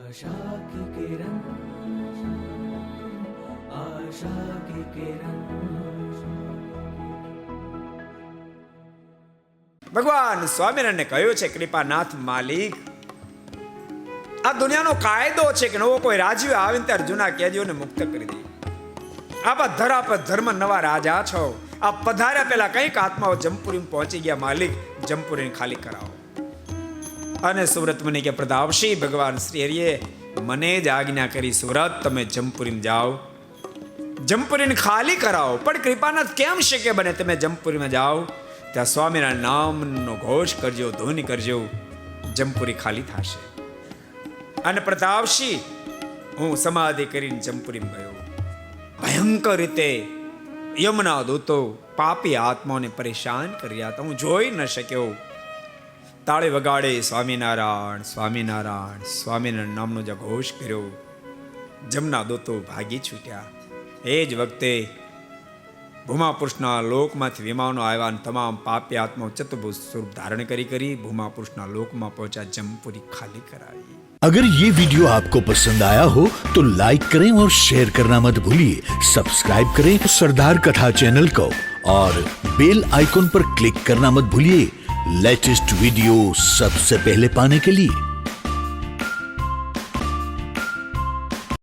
आशा की किरण, आशा की किरण। ભગવાન સ્વામિનારાયણને કહ્યું છે, કૃપાનાથ માલિક, આ દુનિયાનો કાયદો છે કે નવો કોઈ રાજ્ય આવે ને ત્યારે જૂના કેદીઓને મુક્ત કરી દે. આપ ધરા પર ધર્મ નવા રાજા છો. આ પધાર્યા પહેલા કંઈક આત્માઓ જમપુરી પહોંચી ગયા, માલિક જમપુરી ખાલી કરાવો. અને સુરત મુનિ કે પ્રતાપશી, ભગવાન શ્રી હરિએ મને જ આજ્ઞા કરી, સુરત તમે જમપુરી જાઓ, જમપુરી ખાલી કરાવો. પણ કૃપાનાથ કેમ શક્ય બને તમે જમપુરીમાં જાઓ, ત્યાં સ્વામિનારાયણ નામનો ઘોષ કરજો, ધૂન કરજો, જમપુરી ખાલી થશે. અને પ્રતાપશી, હું સમાધિ કરીને જમપુરીમાં ગયો. ભયંકર રીતે યમના દૂતો પાપી આત્માઓને પરેશાન કર્યા હતા. હું જોઈ ન શક્યો. તાળી વગાડે સ્વામિનારાયણ સ્વામિનારાયણ સ્વામિનારાયણ નામનો જે ઘોષ કર્યો, જમના દૂતો ભાગી છૂટ્યા. એ જ વખતે ભૂમાપુરુષના લોકમાંથી વિમાનો આવ્યા અને તમામ પાપી આત્માઓ ચતુર્ભુજ સ્વરૂપ ધારણ કરી ભૂમાપુરુષના લોકમાં પહોંચ્યા, જમપુરી ખાલી કરાવી. अगर ये वीडियो आपको पसंद आया हो तो लाइक करें और शेयर करना मत भूलिए. सब्सक्राइब करें सरदार कथा चैनल को और बेल आइकॉन पर क्लिक करना मत भूलिए लेटेस्ट वीडियो सबसे पहले पाने के लिए.